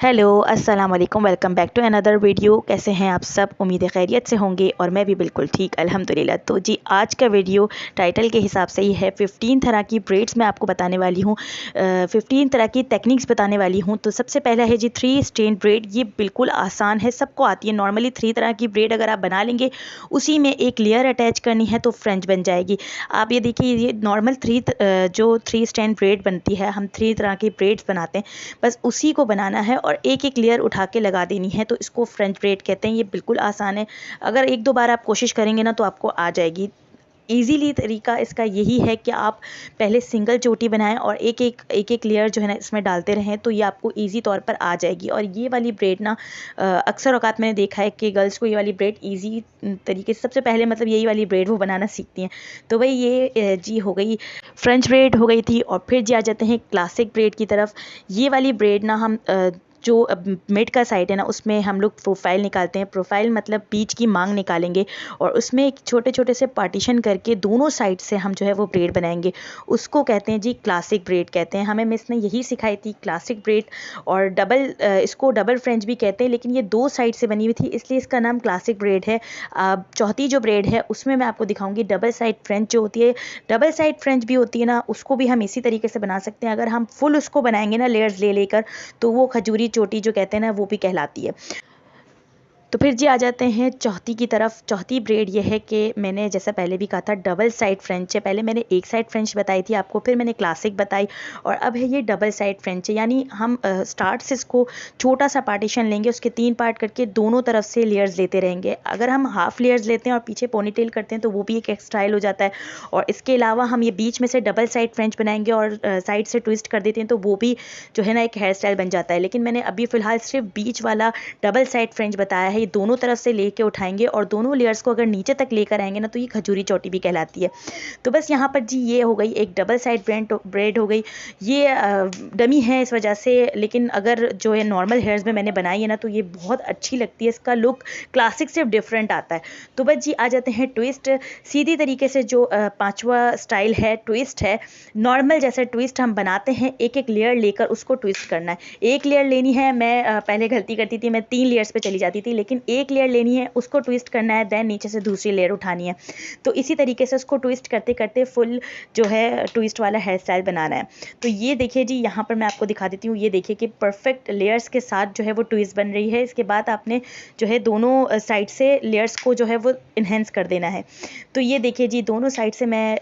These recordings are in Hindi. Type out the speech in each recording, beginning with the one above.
हेलो अस्सलाम वालेकुम, welcome back to another video. कैसे हैं आप सब? उम्मीद है खैरियत से होंगे और मैं भी बिल्कुल ठीक अल्हम्दुलिल्लाह। तो जी आज का वीडियो टाइटल के हिसाब से ही है। 15 तरह की ब्रेड्स मैं आपको बताने वाली हूँ, 15 तरह की टेक्निक्स बताने वाली हूँ। तो सबसे पहला है जी 3 स्ट्रेन ब्रेड। ये बिल्कुल आसान है, सबको आती है। नॉर्मली 3 तरह की ब्रेड अगर आप बना लेंगे, उसी में एक लेयर अटैच करनी है तो फ्रेंच बन जाएगी। आप ये देखिए, ये नॉर्मल जो 3 स्ट्रेन ब्रेड बनती है, हम 3 तरह की ब्रेड्स बनाते हैं, बस उसी को बनाना है और एक एक लेयर उठा के लगा देनी है। तो इसको फ्रेंच ब्रेड कहते हैं। ये बिल्कुल आसान है, अगर एक दो बार आप कोशिश करेंगे ना तो आपको आ जाएगी। ईजीली तरीका इसका यही है कि आप पहले सिंगल चोटी बनाएं और एक एक लेयर जो है ना इसमें डालते रहें, तो ये आपको इजी तौर पर आ जाएगी। और ये वाली ब्रेड ना अक्सर औकात मैंने देखा है कि गर्ल्स को ये वाली ब्रेड इजी तरीके से सबसे पहले मतलब यही वाली ब्रेड वो बनाना सीखती हैं। तो भाई ये जी हो गई फ्रेंच ब्रेड हो गई थी। और फिर जी आ जाते हैं क्लासिक ब्रेड की तरफ। ये वाली ब्रेड ना हम जो मिड का साइड है ना, उसमें हम लोग प्रोफाइल निकालते हैं। प्रोफाइल मतलब बीच की मांग निकालेंगे और उसमें एक छोटे छोटे से पार्टीशन करके दोनों साइड से हम जो है वो ब्रेड बनाएंगे। उसको कहते हैं जी क्लासिक ब्रेड कहते हैं। हमें मिस ने यही सिखाई थी क्लासिक ब्रेड। और इसको डबल फ्रेंच भी कहते हैं, लेकिन ये 2 साइड से बनी हुई थी इसलिए इसका नाम क्लासिक ब्रेड है। चौथी जो ब्रेड है उसमें मैं आपको दिखाऊंगी डबल साइड फ्रेंच जो होती है। डबल साइड फ्रेंच भी होती है ना, उसको भी हम इसी तरीके से बना सकते हैं। अगर हम फुल उसको बनाएंगे ना लेयर्स ले लेकर, तो वो खजूरी चोटी जो कहते हैं ना, वो भी कहलाती है। तो फिर जी आ जाते हैं चौथी की तरफ। चौथी ब्रेड ये है कि मैंने जैसा पहले भी कहा था डबल साइड फ्रेंच है। पहले मैंने एक साइड फ्रेंच बताई थी आपको, फिर मैंने क्लासिक बताई और अब है ये डबल साइड फ्रेंच है। यानी हम स्टार्ट से इसको छोटा सा पार्टीशन लेंगे, उसके 3 पार्ट करके दोनों तरफ से लेयर्स लेते रहेंगे। अगर हम हाफ लेयर्स लेते हैं और पीछे पोनीटेल करते हैं तो वो भी एक स्टाइल हो जाता है। और इसके अलावा हम ये बीच में से डबल साइड फ्रेंच बनाएंगे और साइड से ट्विस्ट कर देते हैं तो वो भी जो है ना एक हेयर स्टाइल बन जाता है। लेकिन मैंने अभी फ़िलहाल सिर्फ बीच वाला डबल साइड फ्रेंच बताया है। ये दोनों तरफ से लेके उठाएंगे और दोनों लेयर्स को अगर नीचे तक लेकर आएंगे ना, तो ये खजूरी चोटी भी कहलाती है। तो बस यहाँ पर जी ये हो गई एक डबल साइड ब्रेड हो गई। ये डमी है इस वजह से, लेकिन अगर जो है नॉर्मल हेयर्स में मैंने बनाई है ना, तो ये बहुत अच्छी लगती है। इसका लुक क्लासिक से डिफरेंट आता है। तो बस जी आ जाते हैं ट्विस्ट। सीधी तरीके से जो 5वां स्टाइल है ट्विस्ट है। नॉर्मल जैसे ट्विस्ट हम बनाते हैं, एक एक लेयर लेकर उसको ट्विस्ट करना है। एक लेयर लेनी है, मैं पहले गलती करती थी, मैं 3 लेयर्स पे चली जाती थी, लेकिन एक लेयर लेनी है, उसको ट्विस्ट करना है, देन नीचे से दूसरी लेयर उठानी है। तो इसी तरीके से उसको ट्विस्ट करते करते फुल जो है ट्विस्ट वाला हेयर स्टाइल बनाना है। तो ये देखिए जी, यहाँ पर मैं आपको दिखा देती हूँ। ये देखिए कि परफेक्ट लेयर्स के साथ जो है वो ट्विस्ट बन रही है। इसके बाद आपने जो है दोनों साइड से लेयर्स को जो है वो इन्हेंस कर देना है। तो ये देखिए जी, दोनों साइड से मैं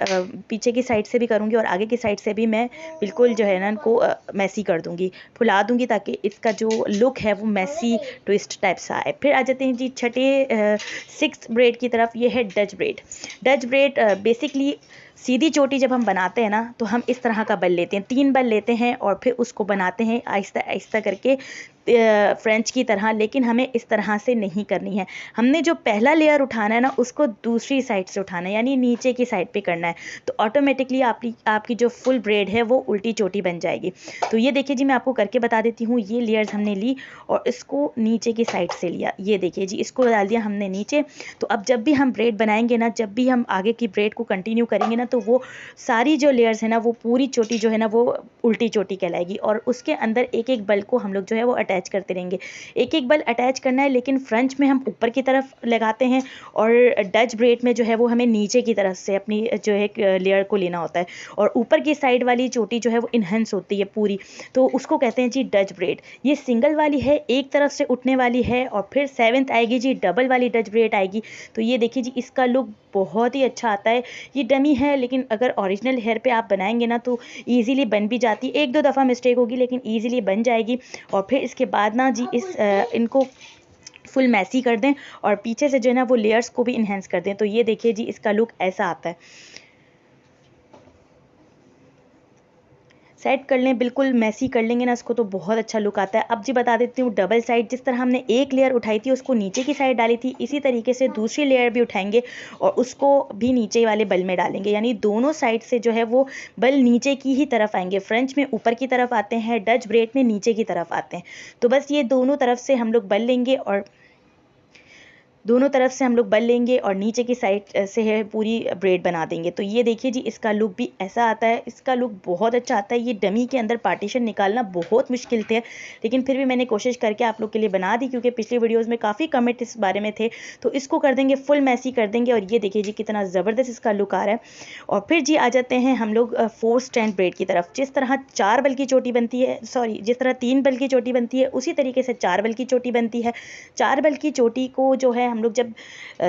पीछे की साइड से भी करूँगी और आगे की साइड से भी मैं बिल्कुल जो है ना इनको मैसी कर दूँगी, फुला दूँगी, ताकि इसका जो लुक है वो मैसी ट्विस्ट टाइप सा आए। फिर आ जाते हैं जी छठे 6th ब्रेड की तरफ। ये है Dutch braid. Dutch braid basically सीधी चोटी जब हम बनाते हैं ना, तो हम इस तरह का बल लेते हैं, 3 बल लेते हैं और फिर उसको बनाते हैं आहिस्ता आहिस्ता करके फ्रेंच की तरह। लेकिन हमें इस तरह से नहीं करनी है। हमने जो पहला लेयर उठाना है ना, उसको दूसरी साइड से उठाना है, यानी नीचे की साइड पे करना है। तो ऑटोमेटिकली आपकी जो फुल ब्रेड है वो उल्टी चोटी बन जाएगी। तो ये देखिए जी, मैं आपको करके बता देती हूँ। ये लेयर्स हमने ली और इसको नीचे की साइड से लिया। ये देखिए जी, इसको डाल दिया हमने नीचे। तो अब जब भी हम ब्रेड बनाएंगे ना, जब भी हम आगे की ब्रेड को कंटिन्यू करेंगे ना, तो वो सारी जो लेयर्स है ना, वो पूरी चोटी जो है ना वो उल्टी चोटी कहलाएगी। और उसके अंदर एक एक बल को हम लोग जो है वो अटैच करते रहेंगे। एक एक बल अटैच करना है, लेकिन फ्रेंच में हम ऊपर की तरफ लगाते हैं और डच ब्रेड में जो है वो हमें नीचे की तरफ से अपनी जो है लेयर को लेना होता है। और ऊपर की साइड वाली चोटी जो है वो इन्हेंस होती है पूरी, तो उसको कहते हैं जी डच ब्रेड। ये सिंगल वाली है, एक तरफ से उठने वाली है। और फिर 7th आएगी जी डबल वाली डच ब्रेड आएगी। तो ये देखिए जी, इसका लुक बहुत ही अच्छा आता है। ये डमी है, लेकिन अगर ओरिजिनल हेयर पे आप बनाएंगे ना, तो ईजिली बन भी जाती है। एक दो दफ़ा मिस्टेक होगी, लेकिन ईजिली बन जाएगी। और फिर इसके बाद ना जी इनको फुल मैसी कर दें और पीछे से जो है ना वो लेयर्स को भी इन्हेंस कर दें। तो ये देखिए जी, इसका लुक ऐसा आता है। सेट कर लें, बिल्कुल मैसी कर लेंगे ना इसको, तो बहुत अच्छा लुक आता है। अब जी बता देती हूँ डबल साइड। जिस तरह हमने एक लेयर उठाई थी उसको नीचे की साइड डाली थी, इसी तरीके से दूसरी लेयर भी उठाएंगे और उसको भी नीचे वाले बल में डालेंगे। यानी दोनों साइड से जो है वो बल नीचे की ही तरफ आएंगे। फ्रेंच में ऊपर की तरफ आते हैं, डच ब्रेड में नीचे की तरफ आते हैं। तो बस ये दोनों तरफ से हम लोग बल लेंगे और दोनों तरफ से हम लोग बल लेंगे और नीचे की साइड से है पूरी ब्रेड बना देंगे। तो ये देखिए जी, इसका लुक भी ऐसा आता है, इसका लुक बहुत अच्छा आता है। ये डमी के अंदर पार्टीशन निकालना बहुत मुश्किल थे, लेकिन फिर भी मैंने कोशिश करके आप लोग के लिए बना दी, क्योंकि पिछली वीडियोज़ में काफ़ी कमेंट इस बारे में थे। तो इसको कर देंगे फुल मैसी कर देंगे, और ये देखिए जी कितना ज़बरदस्त इसका लुक आ रहा है। और फिर जी आ जाते हैं हम लोग 4 स्टैंड ब्रेड की तरफ। जिस तरह 4 बल की चोटी बनती है, सॉरी जिस तरह 3 बल की चोटी बनती है, उसी तरीके से 4 बल की चोटी बनती है। 4 बल की चोटी को जो है हम लोग जब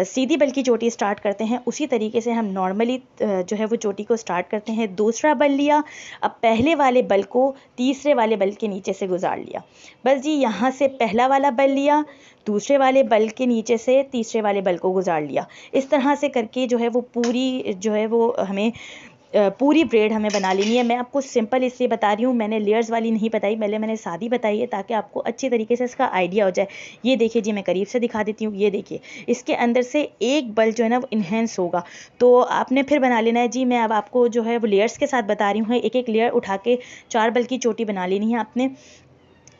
सीधी बल की चोटी स्टार्ट करते हैं, उसी तरीके से हम नॉर्मली जो है वो चोटी को स्टार्ट करते हैं। दूसरा बल लिया, अब पहले वाले बल को तीसरे वाले बल के नीचे से गुजार लिया। बस जी यहाँ से पहला वाला बल लिया, दूसरे वाले बल के नीचे से तीसरे वाले बल को गुजार लिया। इस तरह से करके जो है वो पूरी जो है वो हमें पूरी ब्रेड हमें बना लेनी है। मैं आपको सिंपल इसलिए बता रही हूँ, मैंने लेयर्स वाली नहीं बताई, पहले मैंने सादी बताई है, ताकि आपको अच्छी तरीके से इसका आइडिया हो जाए। ये देखिए जी, मैं करीब से दिखा देती हूँ। ये देखिए, इसके अंदर से एक बल जो है ना वो इन्हेंस होगा, तो आपने फिर बना लेना है जी। मैं अब आपको जो है वो लेयर्स के साथ बता रही हूँ। एक एक लेयर उठा के 4 बल की चोटी बना लेनी है आपने।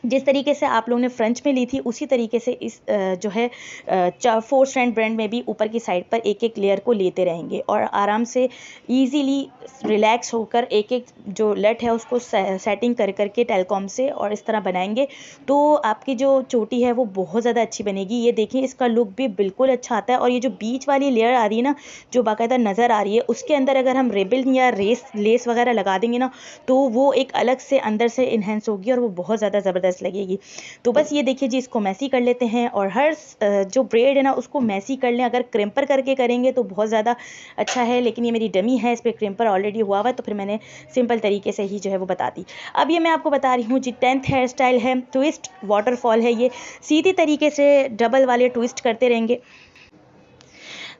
जिस तरीके से आप लोगों ने फ्रेंच में ली थी, उसी तरीके से इस जो है 4 स्टैंड ब्रेड में भी ऊपर की साइड पर एक एक लेयर को लेते रहेंगे, और आराम से इजीली रिलैक्स होकर एक एक जो लट है उसको सेटिंग कर करके टेलकॉम से और इस तरह बनाएंगे, तो आपकी जो चोटी है वो बहुत ज़्यादा अच्छी बनेगी। ये देखिए, इसका लुक भी बिल्कुल अच्छा आता है। और ये जो बीच वाली लेयर आ रही है ना, जो बाकायदा नज़र आ रही है, उसके अंदर अगर हम रिबन या लेस वगैरह लगा देंगे ना, तो वो एक अलग से अंदर से इन्हेंस होगी और वो बहुत ज़्यादा ज़बरदस्त लगेगी। तो बस ये देखिए जी, इसको मैसी कर लेते हैं। और हर जो ब्रेड है ना उसको मैसी कर लें। अगर क्रिम्पर करके करेंगे तो बहुत ज़्यादा अच्छा है, लेकिन ये मेरी डमी है, इस पर क्रिम्पर ऑलरेडी हुआ हुआ है, तो फिर मैंने सिंपल तरीके से ही जो है वो बता दी। अब ये मैं आपको बता रही हूँ जी, 10th हेयर स्टाइल है, ट्विस्ट वाटरफॉल है। ये सीधी तरीके से डबल वाले ट्विस्ट करते रहेंगे।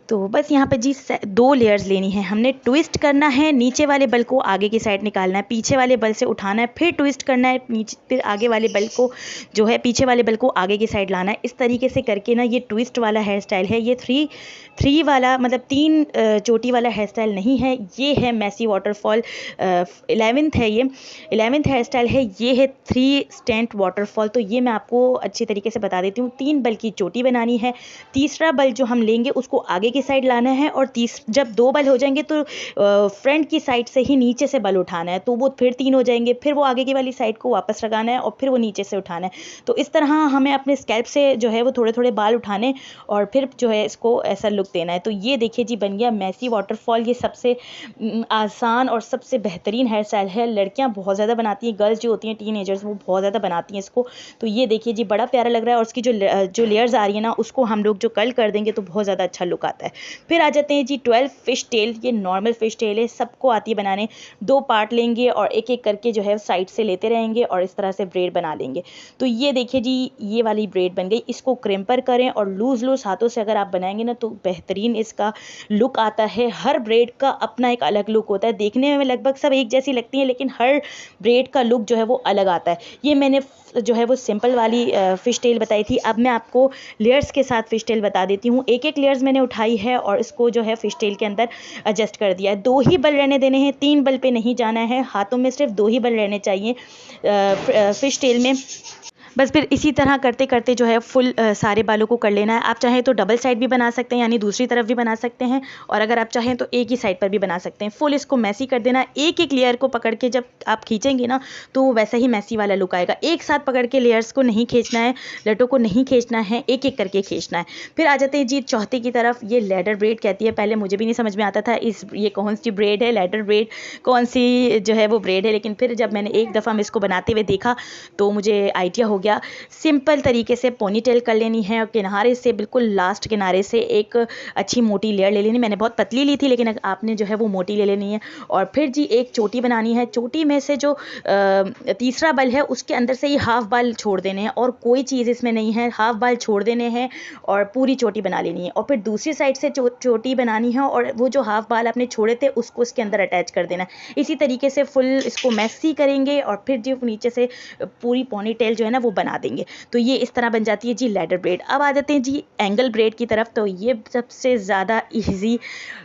तो बस यहाँ पे जी 2 लेयर्स लेनी है हमने। ट्विस्ट करना है, नीचे वाले बल को आगे की साइड निकालना है, पीछे वाले बल से उठाना है, फिर ट्विस्ट करना है नीचे, फिर आगे वाले बल को जो है पीछे वाले बल को आगे की साइड लाना है। इस तरीके से करके ना ये ट्विस्ट वाला हेयर स्टाइल है। ये 3 वाला मतलब 3 चोटी वाला हेयर स्टाइल नहीं है, ये है मैसी वाटरफॉल। 11th है, ये 11th हेयर स्टाइल है। ये है 3 स्टैंड वाटरफॉल। तो ये मैं आपको अच्छी तरीके से बता देती हूँ। 3 बल की चोटी बनानी है, तीसरा बल जो हम लेंगे उसको आगे की साइड लाना है, और जब 2 बल हो जाएंगे तो फ्रंट की साइड से ही नीचे से बल उठाना है, तो वो फिर 3 हो जाएंगे, फिर वो आगे की वाली साइड को वापस लगाना है, और फिर वो नीचे से उठाना है। तो इस तरह हमें अपने स्कैल्प से जो है वो थोड़े थोड़े बाल उठाने और फिर जो है इसको ऐसा लुक देना है। तो ये देखिए जी, बन गया मैसी वाटरफॉल। ये सबसे आसान और सबसे बेहतरीन हेयर स्टाइल है। लड़कियां बहुत ज़्यादा बनाती हैं, गर्ल्स जो होती हैं टीनेजर्स, वो बहुत ज़्यादा बनाती हैं इसको। तो ये देखिए जी, बड़ा प्यारा लग रहा है, और उसकी जो लेयर्स आ रही है ना, उसको हम लोग जो कर्ल कर देंगे तो बहुत ज़्यादा अच्छा लुक आता है। फिर आ जाते हैं जी 12 फिश टेल। ये नॉर्मल फिश टेल है, सबको आती है बनाने। 2 पार्ट लेंगे और एक एक करके जो है साइड से लेते रहेंगे और इस तरह से ब्रेड बना लेंगे। तो ये देखिए जी, ये वाली ब्रेड बन गई। इसको क्रिम्पर करें और लूज़ हाथों से अगर आप बनाएंगे ना, तो बेहतरीन इसका लुक आता है। हर ब्रेड का अपना एक अलग लुक होता है, देखने में लगभग सब एक जैसी लगती हैं, लेकिन हर ब्रेड का लुक जो है वो अलग आता है। ये मैंने जो है वो सिंपल वाली फ़िश टेल बताई थी। अब मैं आपको लेयर्स के साथ फ़िश टेल बता देती हूँ। एक एक लेयर्स मैंने उठाई है और इसको जो है फ़िश टेल के अंदर एडजस्ट कर दिया है। 2 ही बल रहने देने हैं, 3 बल पे नहीं जाना है। हाथों में सिर्फ 2 ही बल रहने चाहिए फ़िश टेल में। बस फिर इसी तरह करते करते जो है फुल सारे बालों को कर लेना है। आप चाहें तो डबल साइड भी बना सकते हैं, यानी दूसरी तरफ भी बना सकते हैं, और अगर आप चाहें तो एक ही साइड पर भी बना सकते हैं। फुल इसको मैसी कर देना। एक एक लेयर को पकड़ के जब आप खींचेंगे ना, तो वैसा ही मैसी वाला लुक आएगा। एक साथ पकड़ के लेयर्स को नहीं खींचना है, लटों को नहीं खींचना है, एक एक करके खींचना है। फिर आ जाते हैं जी चौथे की तरफ। ये लैडर ब्रेड कहती है। पहले मुझे भी नहीं समझ में आता था ये कौन सी ब्रेड है, लैडर ब्रेड कौन सी जो है वो ब्रेड है, लेकिन फिर जब मैंने एक दफ़ा मैं इसको बनाते हुए देखा तो मुझे आइडिया हो गया। सिंपल तरीके से पोनीटेल कर लेनी है, और किनारे से बिल्कुल लास्ट किनारे से एक अच्छी मोटी लेयर ले लेनी। मैंने बहुत पतली ली थी, लेकिन आपने जो है वो मोटी ले लेनी है। और फिर जी एक चोटी बनानी है। चोटी में से जो तीसरा बल है उसके अंदर से ही हाफ बाल छोड़ देने हैं, और कोई चीज़ इसमें नहीं है, हाफ बाल छोड़ देने हैं और पूरी चोटी बना लेनी है। और फिर दूसरी साइड से चोटी बनानी है, और वो जो हाफ बाल आपने छोड़े थे उसको इसके अंदर अटैच कर देना है। इसी तरीके से फुल इसको मैसी करेंगे, और फिर जो नीचे से पूरी पोनीटेल जो है ना वो बना देंगे। तो ये इस तरह बन जाती है जी लैडर ब्रेड। अब आ जाते हैं जी एंगल ब्रेड की तरफ। तो ये सबसे ज़्यादा इजी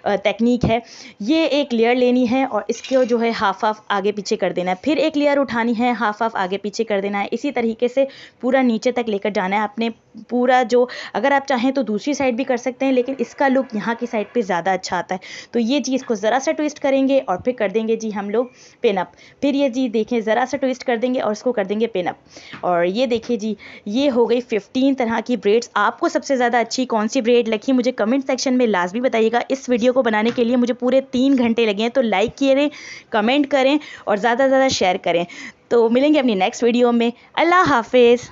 टेक्निक है। ये एक लेयर लेनी है और इसको जो है हाफ हाफ आगे पीछे कर देना है, फिर एक लेयर उठानी है, हाफ हाफ आगे पीछे कर देना है। इसी तरीके से पूरा नीचे तक लेकर जाना है आपने। पूरा जो, अगर आप चाहें तो दूसरी साइड भी कर सकते हैं, लेकिन इसका लुक यहाँ की साइड पे ज़्यादा अच्छा आता है। तो ये जी इसको ज़रा सा ट्विस्ट करेंगे और फिर कर देंगे जी हम लोग पिन अप। फिर ये जी देखें ज़रा सा ट्विस्ट कर देंगे और इसको कर देंगे पिन अप। और ये देखिए जी, ये हो गई 15 तरह की ब्रेड्स। आपको सबसे ज़्यादा अच्छी कौन सी ब्रेड लगी मुझे कमेंट सेक्शन में लाजमी बताइएगा। इस वीडियो को बनाने के लिए मुझे पूरे 3 घंटे लगे हैं। तो लाइक करें, कमेंट करें और ज़्यादा से ज़्यादा शेयर करें। तो मिलेंगे अपनी नेक्स्ट वीडियो में। अल्लाह हाफिज़।